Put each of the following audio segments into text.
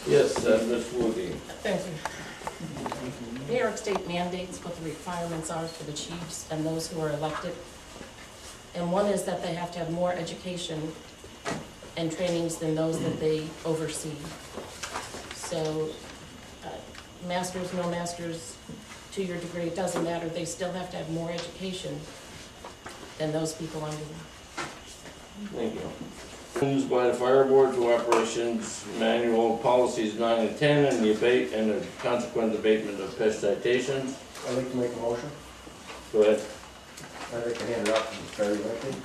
Yes, Ms. Woody. Thank you. New York State mandates what the requirements are for the chiefs and those who are elected. And one is that they have to have more education and trainings than those that they oversee. So, masters, no masters, 2-year degree, it doesn't matter. They still have to have more education than those people under them. Thank you. Used by the fire board to operations manual policies 9 and 10 and the consequent abatement of PESH citations. I'd like to make a motion. Go ahead. I'd like to hand it up to Terry Lincoln.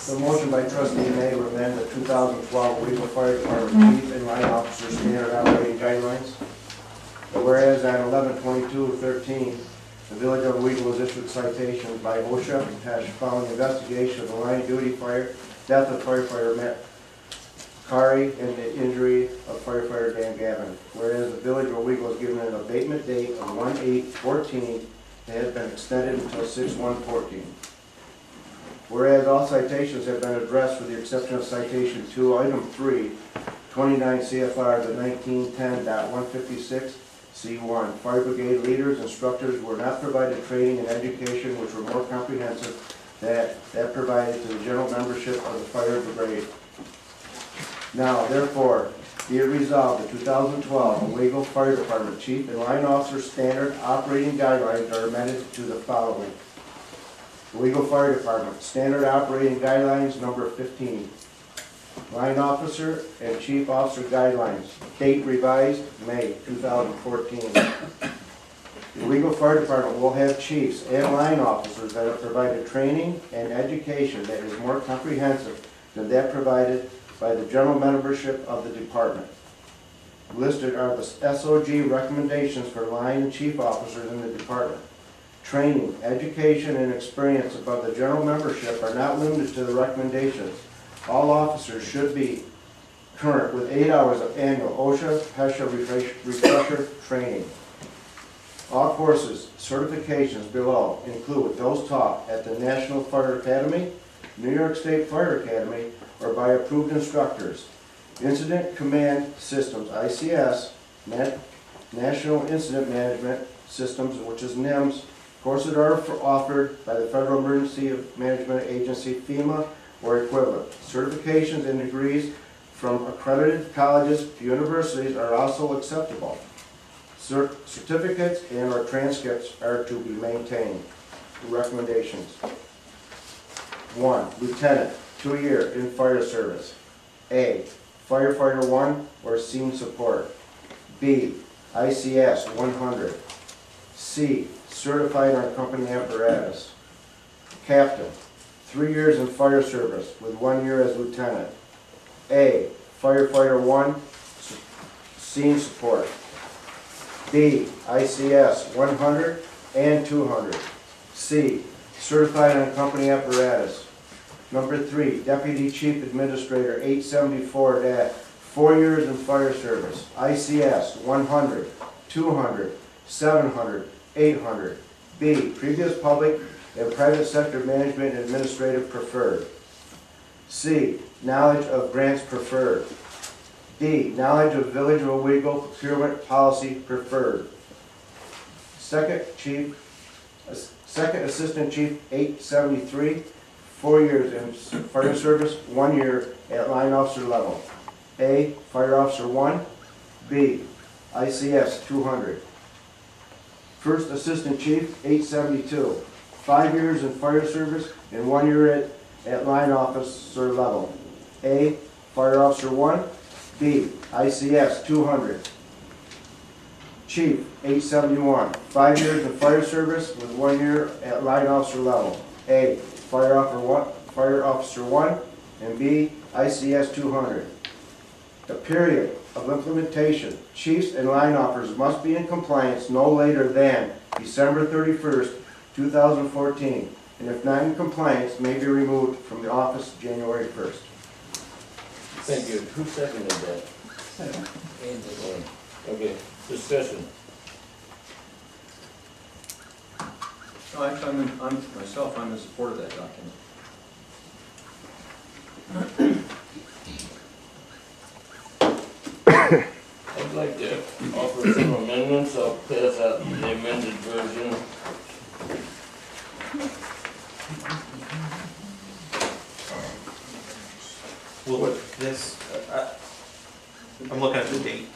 The motion by trustee May to amend the 2012 Owego Fire Department Chief and Line Officer Standard Operating Guidelines. Whereas on 11/22/13, the Village of Owego was issued citations by OSHA and PESH following investigation of the line of duty fire, death of firefighter Matt Kari, and the injury of firefighter Dan Gavin. Whereas the Village of Owego was given an abatement date of 1/8/14 that has been extended until 6/1/14. Whereas all citations have been addressed with the exception of citation 2, item 3, 29 CFR the 1910.156 C1. Fire brigade leaders, instructors were not provided training and education which were more comprehensive that provided to the general membership of the fire brigade. Now, therefore, be it resolved that 2012 Owego Fire Department Chief and Line Officer Standard Operating Guidelines are amended to the following. Owego Fire Department Standard Operating Guidelines number 15. Line Officer and Chief Officer Guidelines. Date revised May 2014. The Owego Fire Department will have chiefs and line officers that have provided training and education that is more comprehensive than that provided by the general membership of the department. Listed are the SOG recommendations for line and chief officers in the department. Training, education, and experience above the general membership are not limited to the recommendations. All officers should be current with 8 hours of annual OSHA, PESHA refresher training. All courses, certifications below include those taught at the National Fire Academy, New York State Fire Academy, or by approved instructors. Incident Command Systems, ICS, National Incident Management Systems, which is NIMS, courses are offered by the Federal Emergency Management Agency, FEMA, or equivalent. Certifications and degrees from accredited colleges to universities are also acceptable. Certificates and or transcripts are to be maintained. Recommendations. 1. Lieutenant, 2-year in fire service. A. Firefighter 1 or scene support. B. ICS 100. C. Certified on company apparatus. Captain, 3 years in fire service with 1 year as lieutenant. A. Firefighter 1, scene support. B. ICS 100 and 200. C. Certified on company apparatus. Number 3, Deputy Chief Administrator 874 DAT, 4 years in fire service. ICS 100, 200, 700, 800. B. Previous public and private sector management and administrative preferred. C. Knowledge of grants preferred. D. Knowledge of Village of Owego procurement policy preferred. Second Assistant Chief 873, 4 years in fire service, 1 year at line officer level. A. Fire Officer 1. B. ICS 200. First Assistant Chief 872, 5 years in fire service and 1 year at line officer level. A. Fire Officer 1. B, ICS 200. Chief, 871, 5 years of fire service with 1 year at line officer level. A, fire officer 1, and B, ICS 200. The period of implementation, chiefs and line officers must be in compliance no later than December 31st, 2014, and if not in compliance, may be removed from the office January 1st. Thank you. Who seconded that? Second. Okay, discussion. No, actually, I'm in support of that document. I'd like to offer some amendments. I'll pass out the amended version. Well, this, I'm looking at the date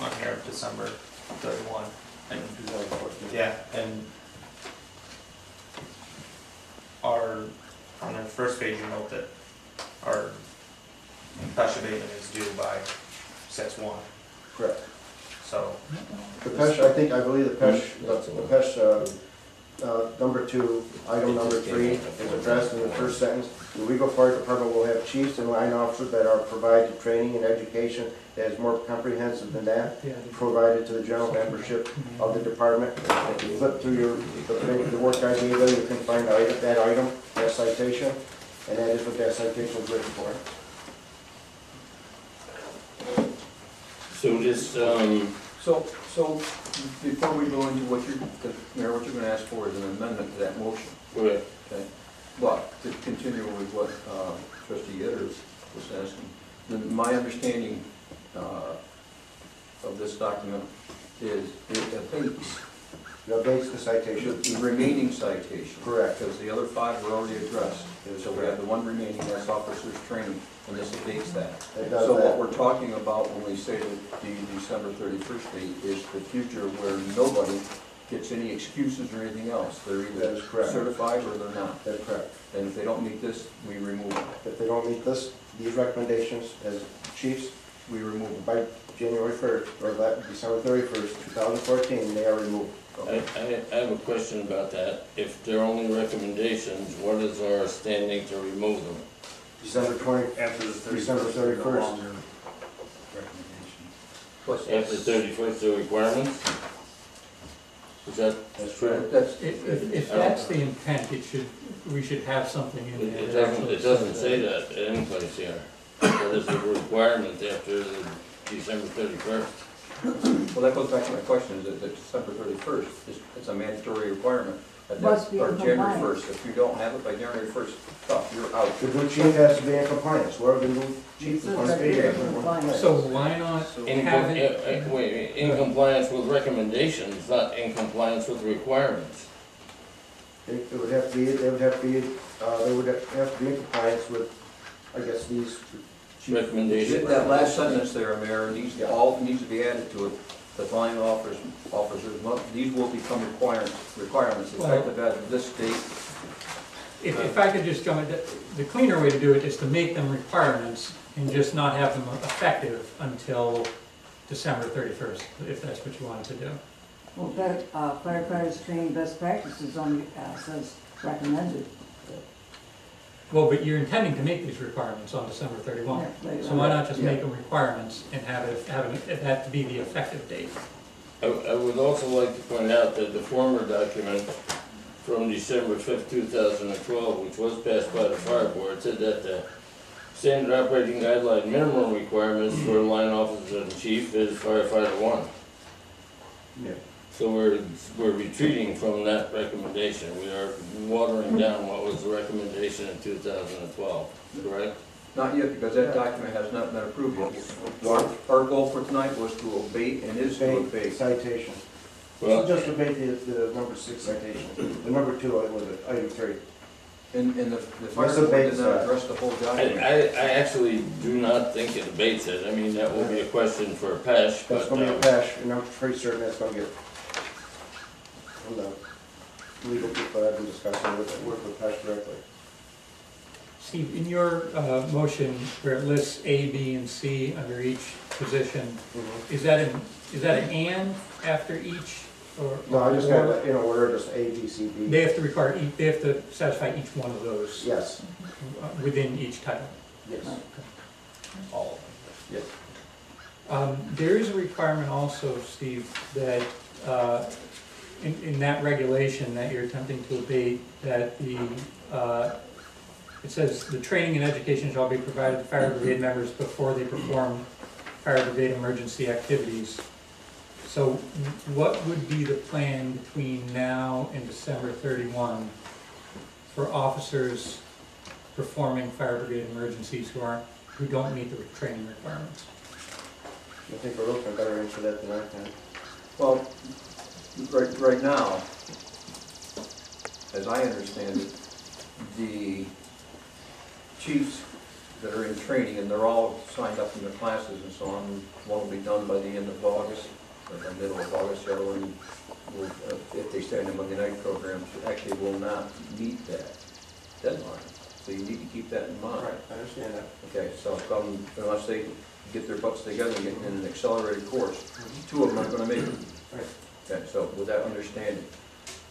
on here, December 31. And, yeah, and on the first page, you note that our PESH abatement is due by 6/1. Correct. So, The PESH, I believe the PESH, number 2, item number 3 is addressed in the first sentence. The Owego Fire Department will have chiefs and line officers that are provided training and education that is more comprehensive than that, provided to the general membership of the department. If you flip through the work I gave you, you can find that item, that citation, and that is what that citation is written for. So just, So before we go into what you're going to ask for is an amendment to that motion. correct. Okay. But to continue with what Trustee Edders was asking, my understanding of this document is it abates It abates the citation. the remaining citation. Correct. Because the other 5 were already addressed. So we have the one remaining, that's officers training, and this abates that. It does So what that. we're talking about when we say that the December 31st date is the future where nobody gets any excuses or anything else. They're That either is correct. certified or they're not. That's correct. And if they don't meet this, we remove them. If they don't meet these recommendations as chiefs, We remove them. by January 1st, or that December 31st, 2014, they are removed. I have a question about that. If they're only recommendations, what is our standing to remove them? December 20, After the 31st. December 31st. Plus, After 31st, the requirements? Is that? That's correct. that's, If that's the intent, we should have something in there. It that doesn't, actually it doesn't says say that. that at any place here. That is a requirement after the December 31st. well, that goes back to my question, is that December 31st, it's a mandatory requirement. At that- Must be in Or January compliance. 1st. If you don't have it by January 1st, stop, you're out. The new chief has to be in compliance, whoever the new chief is It going says to right be. here, has to be in compliance. So why not have it, Wait, in compliance with recommendations, not in compliance with requirements. It would have to be, they would have to be in compliance with, I guess, these. chief- Recommendations. That last sentence there, Mayor, needs to be added to it. The line officers, these will become requirements effective as of this date. if I could just jump in, the cleaner way to do it is to make them requirements and just not have them effective until December 31st, if that's what you wanted to do. Well, firefighters training best practices only says recommended. Well, but you're intending to make these requirements on December 31. Yeah, So why not just Yeah. make them requirements and have that to be the effective date? I would also like to point out that the former document from December 5th, 2012, which was passed by the fire board, said that the standard operating guideline minimum requirements for line officer and chief is firefighter 1. Yeah. So we're retreating from that recommendation. We are watering down what was the recommendation in 2012, correct? Not yet, because that document has not been approved yet. Our goal for tonight was to abate and is to abate. Citation. Well, Just abate the number 6 citation. The number 2, was it, item 3. And the fire Let's board abate did not that. address the whole I document. actually do not think it abates it. I mean, that will be a question for PESH, That's but going to be a PESH, and I'm pretty certain that's going to get, from the legal people I've been discussing with, work with PESH directly. Steve, in your motion where it lists A, B, and C under each position, is that an and after each, or? No, I just got that in order, just A, B, C, D. They have to require, they have to satisfy each one of those Yes, within each title. yes. All of them. Yes. There is a requirement also, Steve, that in that regulation that you're attempting to abate, that it says the training and education shall be provided to fire brigade members before they perform fire brigade emergency activities. So what would be the plan between now and December 31 for officers performing fire brigade emergencies who don't meet the training requirements? I think Baruch can better answer that than I can. Well, right now, as I understand it, the chiefs that are in training, and they're all signed up in their classes and so on, one will be done by the end of August, or the middle of August, the other one will, if they stay in the Monday night programs, actually will not meet that deadline. So you need to keep that in mind. Right, I understand that. Okay, so unless they get their butts together and get in an accelerated course, two of them aren't gonna make it. Right. Okay, so with that understanding.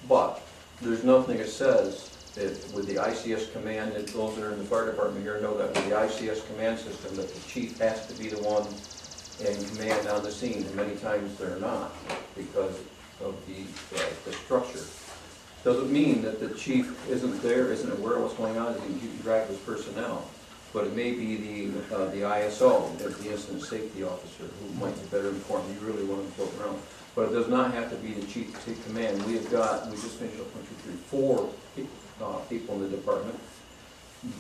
But there's nothing that says that with the ICS command, that those that are in the fire department here know that with the ICS command system, that the chief has to be the one in command on the scene, and many times they're not because of the structure. Doesn't mean that the chief isn't there, isn't aware of what's going on, isn't keeping track of his personnel. But it may be the ISO, the incident safety officer, who might be better informed. You really want to float around. But it does not have to be the chief to take command. We just finished up 4 people in the department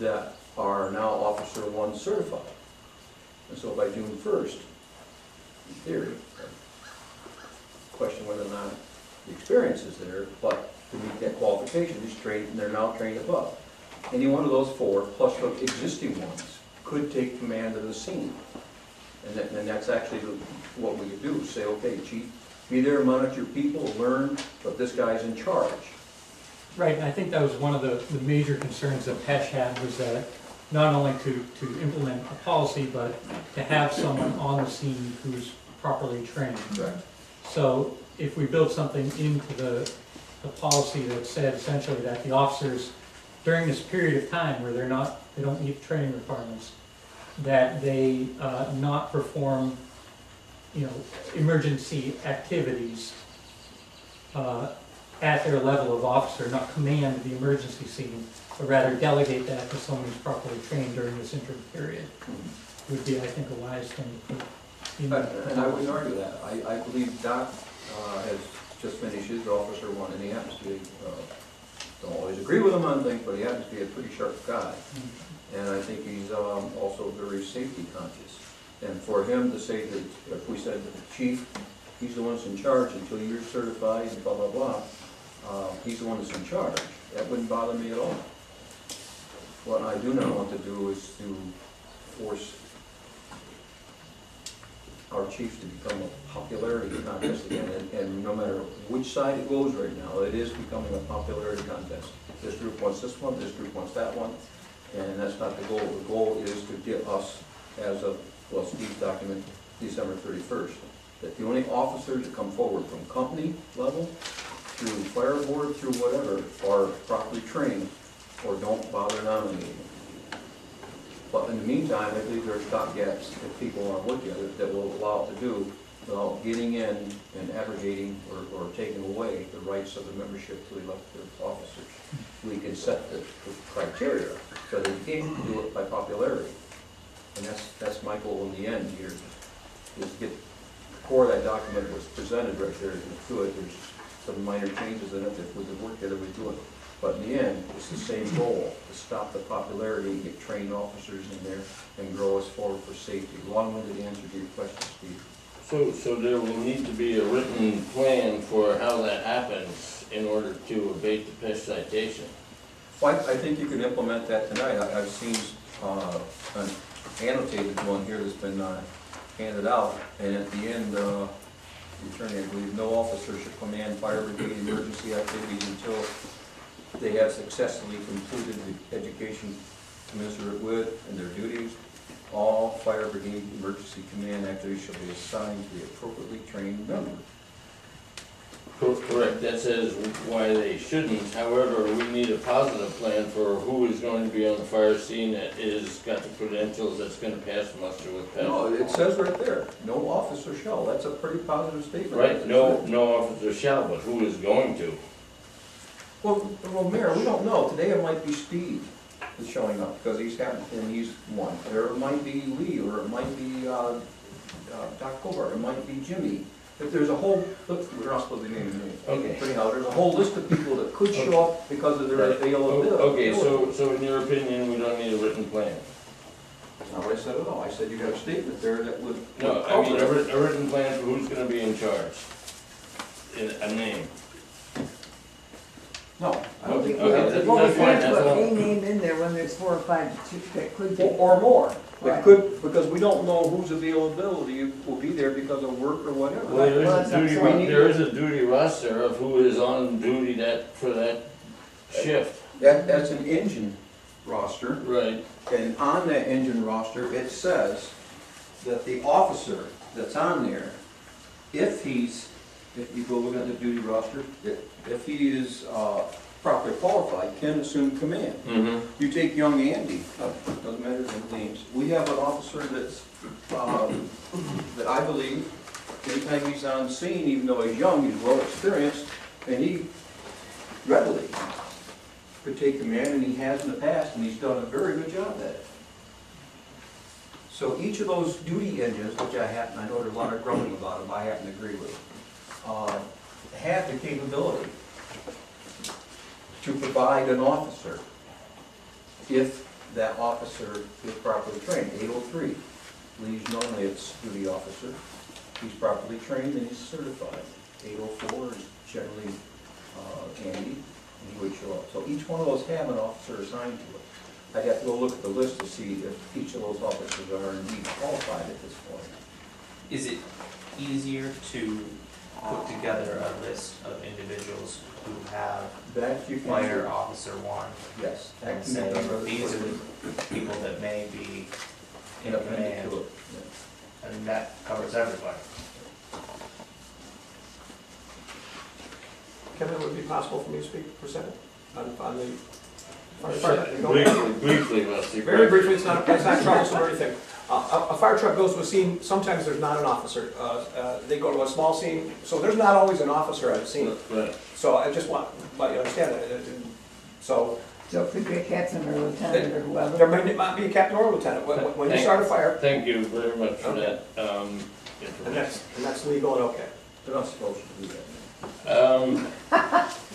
that are now Officer 1 certified. And so by June 1st, in theory, question whether or not the experience is there, but to meet that qualification, they're now trained above. Any one of those 4, plus the existing ones, could take command of the scene. And that's actually what we could do, say, okay, chief, be there, monitor your people, learn, but this guy's in charge. Right, and I think that was one of the major concerns that PESH had, was that not only to implement a policy, but to have someone on the scene who's properly trained. Right. So if we build something into the policy that said essentially that the officers, during this period of time where they don't meet training requirements, that they not perform, emergency activities at their level of officer, not command the emergency scene, but rather delegate that to someone who's properly trained during this interim period, would be, I think, a wise thing to put in. And I wouldn't argue that. I believe Doc has just finished his Officer 1, and he happens to be, don't always agree with him on things, but he happens to be a pretty sharp guy. And I think he's also very safety conscious. And for him to say that, if we said to the chief, he's the one that's in charge until you're certified and blah, blah, blah, he's the one that's in charge, that wouldn't bother me at all. What I do not want to do is to force our chiefs to become a popularity contest again, and no matter which side it goes right now, it is becoming a popularity contest. This group wants this one, this group wants that one, and that's not the goal. The goal is to get us, as of, well, Steve's document, December 31st, that the only officers that come forward from company level, through fire board, through whatever, are properly trained, or don't bother nominating. But in the meantime, I believe there's stopgaps that people want to work at that will allow it to do without getting in and abrogating or taking away the rights of the membership to elected officers. We can set the criteria, so that you can't do it by popularity. And that's my goal in the end here, is get the core of that document was presented right there, it's good. There's some minor changes in it. If we could work together, we'd do it. But in the end, it's the same goal, to stop the popularity and get trained officers in there and grow us forward for safety. Long-winded answer to your question, Steve. So there will need to be a written plan for how that happens in order to abate the PESH citation. Well, I think you can implement that tonight. I've seen an annotated one here that's been handed out, and at the end, the attorney, I believe, no officer should command fire brigade emergency activities until they have successfully completed the education commensurate with, and their duties. All fire brigade emergency command activities shall be assigned to the appropriately trained member. Correct, that says why they shouldn't, however, we need a positive plan for who is going to be on the fire scene that is, got the credentials, that's gonna pass muster with PESH. No, it says right there, no officer shall, that's a pretty positive statement. Right, no officer shall, but who is going to? Well, Mayor, we don't know, today it might be Steve is showing up, because he's one, or it might be Lee, or it might be, Doc Colbert, it might be Jimmy. If there's a whole, look, we're not supposed to be naming names. Okay. But anyhow, there's a whole list of people that could show up because of their Right. availability. Okay, so in your opinion, we don't need a written plan? That's not what I said at all, I said you got a statement there that would. No, I mean, a written plan for who's gonna be in charge, in a name. No, I don't think. Okay, that- Well, we that's fine, can't that's put all. a name in there when there's 4 or 5 that could be. Or more. It Right. could, because we don't know whose availability will be there because of work or whatever. Well, there Well, is that's a what I'm duty, saying. there is a duty roster of who is on duty for that shift. That's an engine roster, Right. and on that engine roster, it says that the officer that's on there, if you go look at the duty roster, if he is properly qualified, can assume command. Mm-hmm. You take young Andy, doesn't matter his names, we have an officer that's, that I believe, anytime he's on scene, even though he's young, he's well experienced, and he readily could take command, and he has in the past, and he's done a very good job at it. So each of those duty engines, which I know there's a lot of grumbling about them, I happen to agree with, have the capability to provide an officer if that officer is properly trained. 803, Lee's normally its duty officer. He's properly trained and he's certified. 804 is generally Andy, and he would show up. So each one of those have an officer assigned to it. I'd have to go look at the list to see if each of those officers are indeed qualified at this point. Is it easier to put together a list of individuals who have That you can fire do. officer one Yes. that and can be say, done rather these are quickly. the people that may be in Appended command, to it, yeah. and that covers everybody? Kevin, would it be possible for me to speak for a second on the fire department? Go ahead. Briefly, Rusty. Very briefly, it's not troublesome or anything. A fire truck goes to a scene, sometimes there's not an officer. They go to a small scene, so there's not always an officer at a scene. Right. So I just want you to understand that. So So it could be a captain or lieutenant or whoever. there may not be a captain or a lieutenant. When you start a fire, Thank you very much for Okay. that, and information. that's legal and okay. They're not supposed to do that.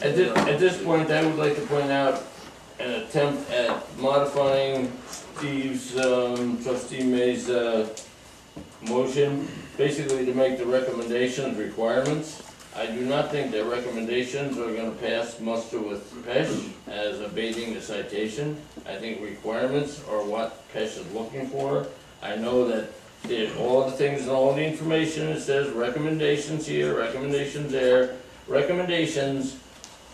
At this point, I would like to point out an attempt at modifying Steve's, trustee May's, motion, basically to make the recommendations requirements. I do not think that recommendations are gonna pass muster with PESH as abating the citation. I think requirements are what PESH is looking for. I know that all the things and all the information, it says recommendations here, recommendations there. Recommendations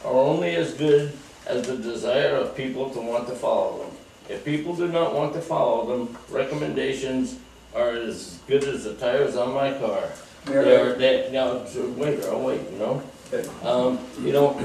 are only as good as the desire of people to want to follow them. If people do not want to follow them, recommendations are as good as the tires on my car. Now, wait, I'll wait, you know?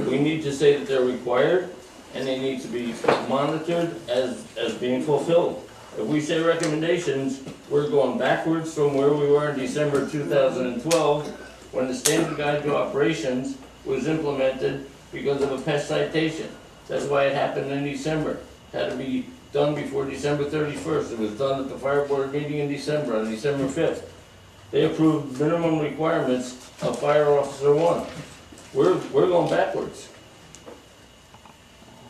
We need to say that they're required, and they need to be monitored as being fulfilled. If we say recommendations, we're going backwards from where we were in December 2012, when the standard guide to operations was implemented because of a PESH citation. That's why it happened in December. It had to be done before December 31st. It was done at the fire board meeting in December, on December 5th. They approved minimum requirements of fire officer one. We're going backwards.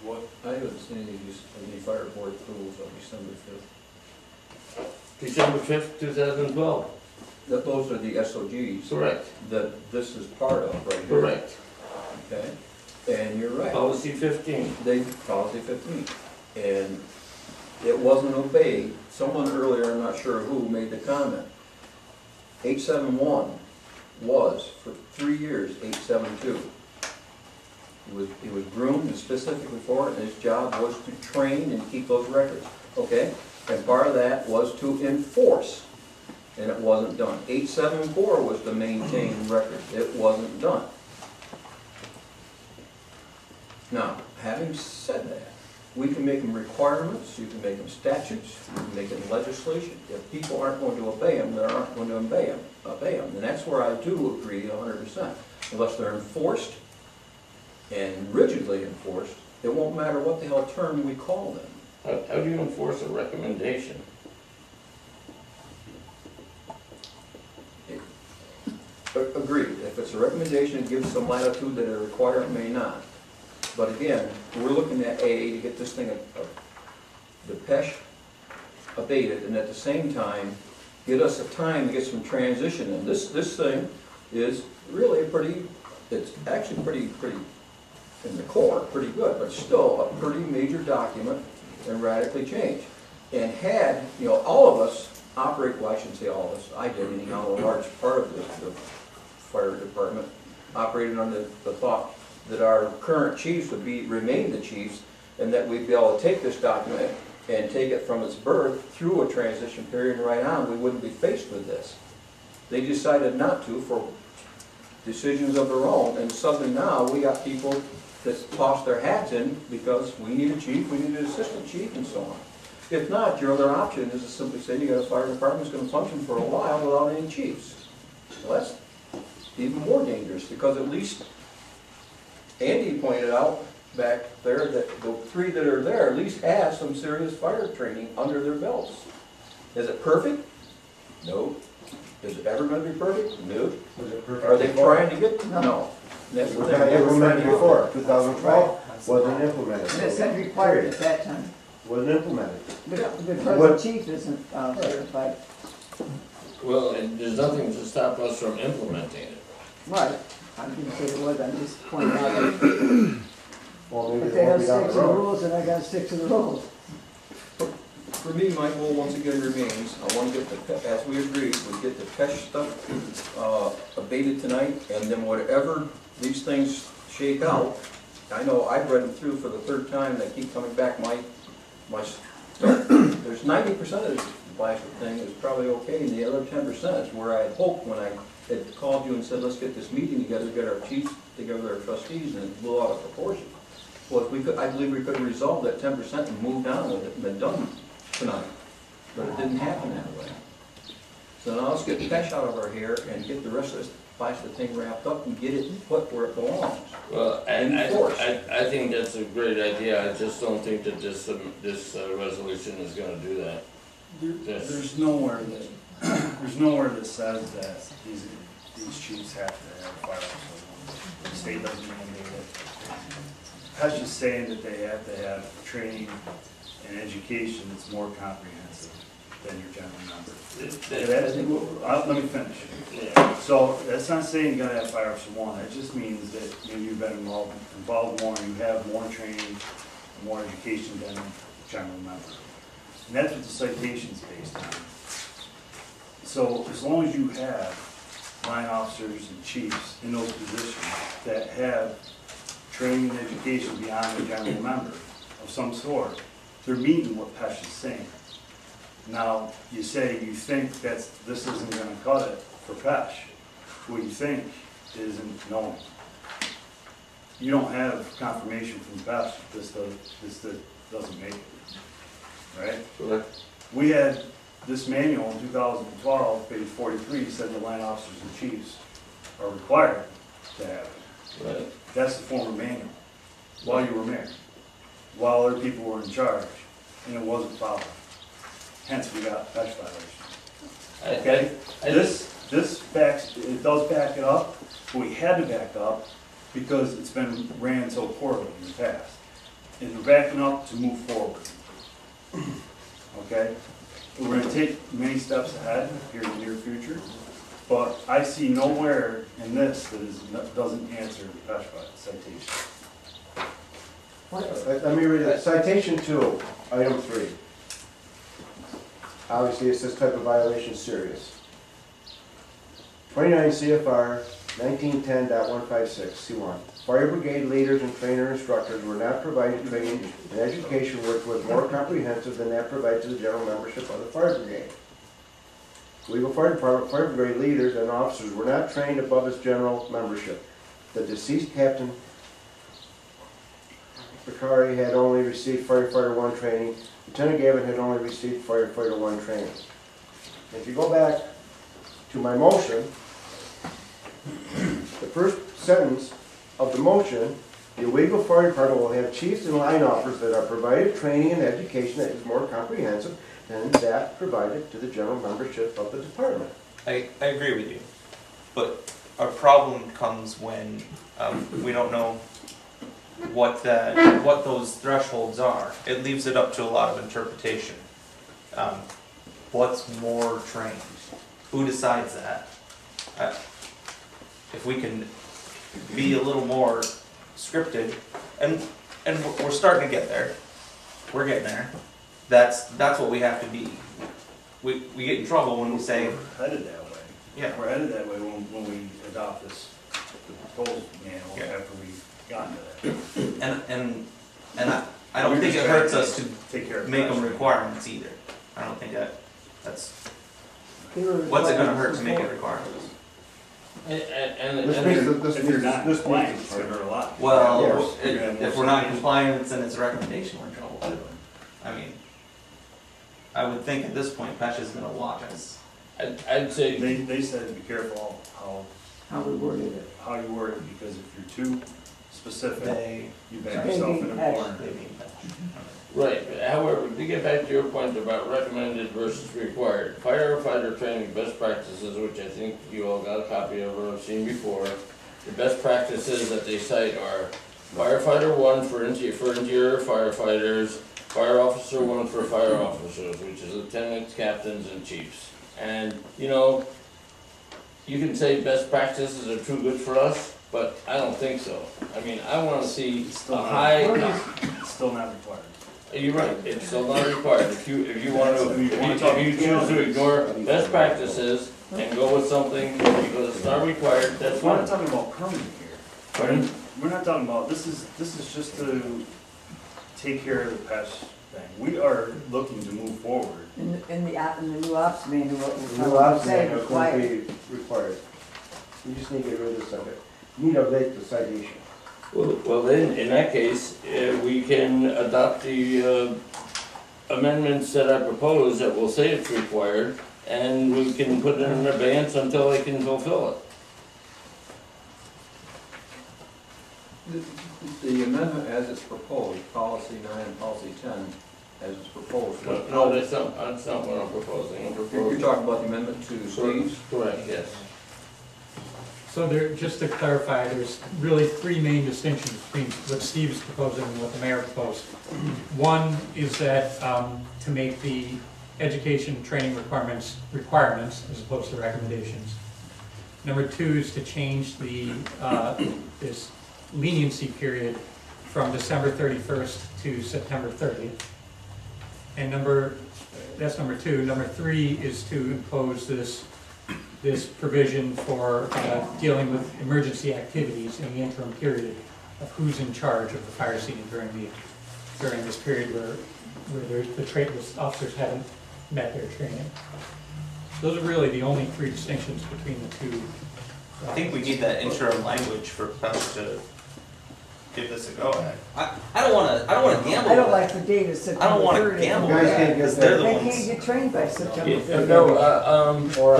What, I haven't seen any fire board approvals on December 5th. December 5th, 2012. Those are the SOGs Correct. that this is part of, right here. Correct. Okay, and you're right. Policy 15. Policy 15. And it wasn't obeyed. Someone earlier, I'm not sure who, made the comment. 871 was, for 3 years, 872. He was groomed specifically for it, and his job was to train and keep those records. okay? And part of that was to enforce, and it wasn't done. 874 was to maintain records, it wasn't done. Now, having said that, we can make them requirements, you can make them statutes, you can make them legislation. If people aren't going to obey them, they aren't going to obey them. And that's where I do agree 100%. Unless they're enforced and rigidly enforced, it won't matter what the hell term we call them. How do you enforce a recommendation? Agreed. If it's a recommendation, it gives some latitude that a requirement may not. But again, we're looking at A, to get this thing, the PESH abated, and at the same time, get us a time to get some transition in. This thing is really it's actually pretty, in the core, pretty good, but still a pretty major document and radically changed. And had, you know, all of us operate, well, I shouldn't say all of us, I did anyhow, a large part of the fire department operated under the thought that our current chiefs would remain the chiefs, and that we'd be able to take this document and take it from its birth through a transition period and right on, we wouldn't be faced with this. They decided not to for decisions of their own, and suddenly now we got people that toss their hats in because we need a chief, we need an assistant chief, and so on. If not, your other option is to simply say you got a fire department that's going to function for a while without any chiefs. Well, that's even more dangerous, because at least Andy pointed out back there that the three that are there at least have some serious fire training under their belts. Is it perfect? No. Is it ever going to be perfect? No. Was it perfect? Are they trying to get? No. That's It the was thing. not They were trying implemented to get before, 2012, wasn't implemented. And it said required at that time. Wasn't implemented. The What- present chief isn't certified. Well, there's nothing to stop us from implementing it. Right. I didn't say it was, I'm just pointing out that Well, maybe if it they won't have be to down stick the to the road. rules, then I gotta stick to the rules. For me, my goal once again remains, I want to get the, as we agreed, we get the PESH stuff abated tonight, and then whatever these things shake out, I know I've read them through for the third time, they keep coming back, my stuff. There's 90% of this plastic thing is probably okay, and the other 10% is where I had hoped when I had called you and said, let's get this meeting together, get our chiefs together, our trustees, and it blew out of proportion. Well, if we could, I believe we could have resolved that 10% and moved on with it and been done tonight, but it didn't happen that way. So now let's get PESH out of our hair and get the rest of this plastic thing wrapped up and get it put where it belongs. Well, Enforce. I think that's a great idea, I just don't think that this resolution is gonna do that. There's nowhere that says that these chiefs have to have firearms. The state doesn't mandate it. PESH is saying that they have to have training and education that's more comprehensive than your general member. Let me finish. Yeah. So that's not saying you gotta have firearms for one. It just means that maybe you've been involved more, you have more training, more education than a general member. And that's what the citation's based on. So as long as you have line officers and chiefs in those positions that have training and education beyond a general member of some sort, they're meeting what PESH is saying. Now, you say you think this isn't gonna cut it for PESH. What you think isn't knowing. You don't have confirmation from PESH that this doesn't make it, right? Correct. We had this manual in 2012, page 43, said the line officers and chiefs are required to have it. Right. That's the former manual, while you were mayor, while other people were in charge, and it wasn't followed. Hence, we got PESH violation. Okay? It does back it up, but we had to back up because it's been ran so poorly in the past. And we're backing up to move forward. Okay? We're gonna take many steps ahead here in the near future, but I see nowhere in this that doesn't answer the PESH citation. Let me read it. Citation 2, item 3. Obviously, it's this type of violation serious. 29 CFR 1910.156, C1. Fire brigade leaders and trainer instructors were not provided training and education which was more comprehensive than that provided to the general membership of the fire brigade. Owego Fire Department fire brigade leaders and officers were not trained above its general membership. The deceased Captain Bakari had only received Firefighter 1 training. Lieutenant Gavin had only received Firefighter 1 training. If you go back to my motion, the first sentence of the motion, the Owego Fire Department will have chiefs and line officers that are provided training and education that is more comprehensive than that provided to the general membership of the department. I agree with you, but our problem comes when we don't know what those thresholds are. It leaves it up to a lot of interpretation. What's more trained? Who decides that? If we can be a little more scripted, and we're starting to get there. We're getting there. That's what we have to be. We get in trouble when we say, We're headed that way. yeah, We're headed that way when we adopt this, the proposal manual Yeah. after we've gotten to that. and I don't think it hurts us to Take care of make them that. requirements either. I don't think that's, They were what's it gonna required hurt to make it before. requirements? If you're not compliant, it's gonna hurt a lot. Well, Yeah, you're gonna have more if we're not in citation. compliance and it's a recommendation, we're in trouble too. I mean, I would think at this point, PESH is gonna watch us. I'd say, They said be careful How we worded it. how you word it, because if you're too specific, They, you back yourself in a They corner. they mean PESH. right, however, to get back to your point about recommended versus required, firefighter training best practices, which I think you all got a copy of or have seen before, the best practices that they cite are firefighter 1 for interior firefighters, fire officer 1 for fire officers, which is lieutenants, captains, and chiefs. And, you know, you can say best practices are too good for us, but I don't think so. I mean, I wanna see It's still a not- high, It's still not required. you're right, it's still not required. If you want to, I mean, if you choose to ignore best practices and go with something because it's not required, that's We're not fine. talking about permanent here. Pardon? We're not talking about, this is just to take care of the PESH thing. We are looking to move forward. In the new ops manual, it The will new ops probably say manual is going to required. be required. You just need to get rid of this subject. You need to update the citation. Well, then, in that case, we can adopt the amendments that I propose that will say it's required, and we can put it in abeyance until they can fulfill it. The amendment as it's proposed, policy 9 and policy 10, as it's proposed. No, that's not what I'm proposing. I'm You're proposing. talking about the amendment to Steve's? Correct, yes. So there, just to clarify, there's really three main distinctions between what Steve is proposing and what the mayor proposed. One is that to make the education training requirements as opposed to recommendations. Number two is to change the this leniency period from December 31st to September 30th. And that's number two. Number three is to impose this provision for dealing with emergency activities in the interim period of who's in charge of the fire scene during this period where the officers haven't met their training. Those are really the only three distinctions between the two. I think we need that interim language for PESH to give this a go at. I don't wanna gamble. I don't with like it. the date of I September don't wanna 30th. gamble You with guys that, can't get because they're the They ones. can't get trained by September Yeah, 30th. Or-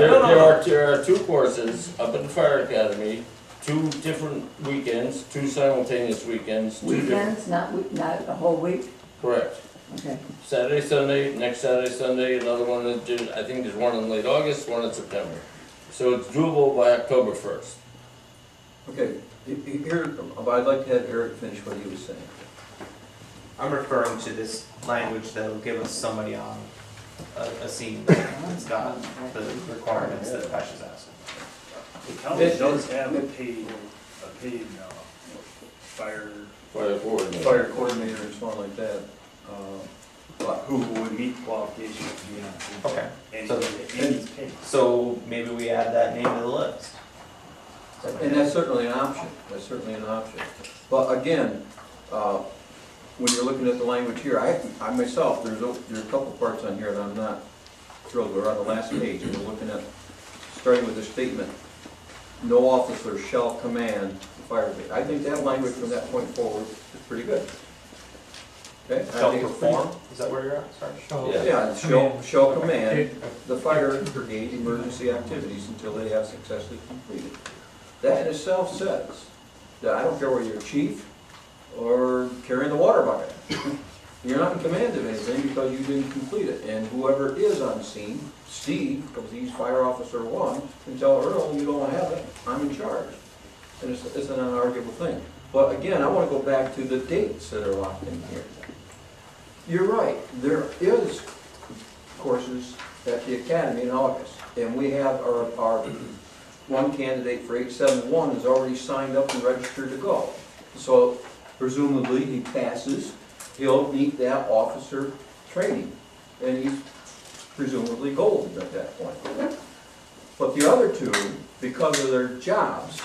there are two courses up at the fire academy, 2 different weekends, 2 simultaneous weekends. 2 different- Weekends, not a whole week? Correct. Okay. Saturday, Sunday, next Saturday, Sunday, another one, I think there's one in late August, one in September. So it's doable by October 1st. Okay, here, but I'd like to have Eric finish what he was saying. I'm referring to this language that will give us somebody on a scene that's got the requirements that PESH is asking. The county does have a paid fire Fire coordinator. Fire coordinator and someone like that. who would meet qualifications to be on the team. Okay. And So- and he's paid. So maybe we add that name to the list. And that's certainly an option, that's certainly an option. But again, when you're looking at the language here, I myself, there's a couple parts on here that I'm not thrilled with. We're on the last page, and we're looking at, starting with the statement, no officer shall command the fire brigade. I think that language from that point forward is pretty good. Okay? I Shall think it's pretty- perform, is that where you're at? Sorry. Shall- Yeah, shall command Okay. the fire brigade emergency activities until they have successfully completed. That in itself says that I don't care whether you're a chief or carrying the water bucket. You're not in command of anything because you didn't complete it. And whoever is on scene, Steve, because he's fire officer one, can tell Earl, you don't have it, I'm in charge. And it's an unarguable thing. But again, I want to go back to the dates that are locked in here. You're right, there is courses at the academy in August, and we have our one candidate for 871 is already signed up and registered to go. So presumably he passes, he'll meet that officer training, and he's presumably golden at that point. But the other two, because of their jobs,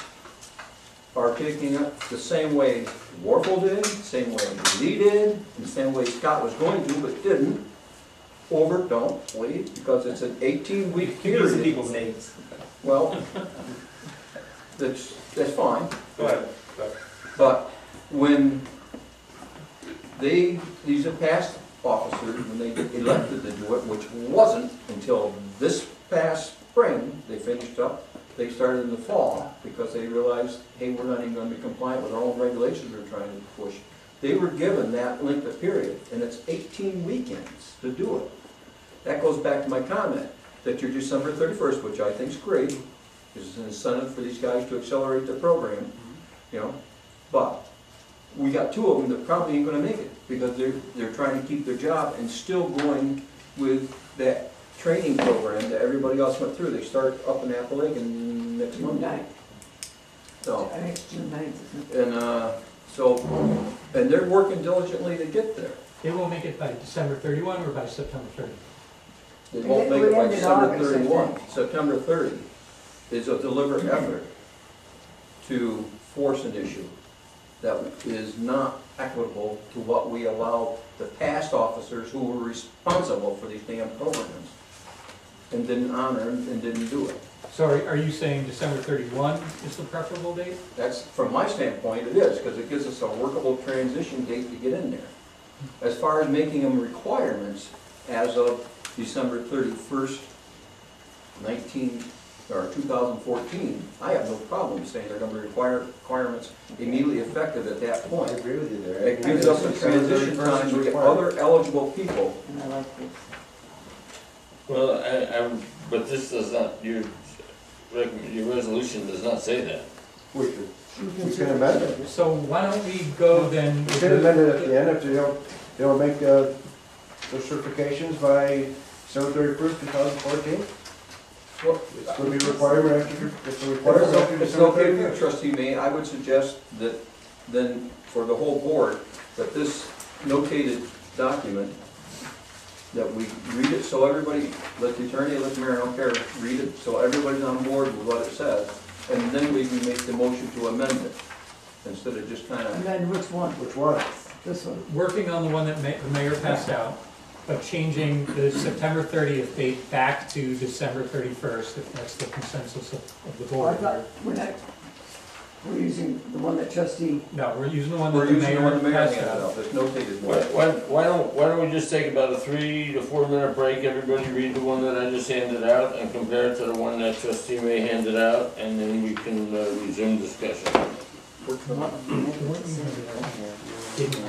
are taking it the same way Warfel did, the same way Lee did, the same way Scott was going to, but didn't. Don't wait, because it's an 18-week Give me some period. people's names. Well, that's fine. Go ahead. Go ahead. But when these are past officers, when they get elected to do it, which wasn't until this past spring, they finished up, they started in the fall, because they realized, hey, we're not even gonna be compliant with our own regulations we're trying to push. They were given that length of period, and it's 18 weekends to do it. That goes back to my comment, that your December 31st, which I think is great, is an incentive for these guys to accelerate their program, you know, but we got two of them that probably ain't gonna make it, because they're trying to keep their job and still going with that training program that everybody else went through. They start up in Appalachian next June Monday. 9th. So, I think it's June 9th, isn't it? and they're working diligently to get there. They won't make it by December 31 or by September 30. They won't make it by We ended December August, I 31. think. September 30 is a deliberate effort to force an issue that is not equitable to what we allow the past officers who were responsible for these damn programs and didn't honor them and didn't do it. So are you saying December 31 is the preferable date? That's, from my standpoint, it is, because it gives us a workable transition date to get in there. As far as making them requirements as of December 31st, 2014, I have no problem saying they're going to be requirements immediately effective at that I point. agree with you there. It gives us a transition time to get other eligible people. And I like this. Well, but this does not, your resolution does not say that. We can amend it. So why don't we go then? We can amend it at the end if they don't make their certifications by December 31st, 2014. Well, It's going to be a requirement after, it's a If requirement after it's December okay with you, 31st. trustee May, I would suggest that then for the whole board, that this notated document, that we read it so everybody, let the attorney, let the mayor, I don't care, read it so everybody's on board with what it says, and then we can make the motion to amend it, instead of just kind And of, then which one? Which one? This one. Working on the one that the mayor passed out, but changing the September 30th date back to December 31st, if that's the consensus of the Oh, I board. thought, we're using the one that trustee, No, we're using the one that we're the using the one the mayor mayor passed handed out. out, this notated one. Why don't we just take about a 3 to 4 minute break, everybody read the one that I just handed out and compare it to the one that trustee May handed out, and then we can resume discussion. Didn't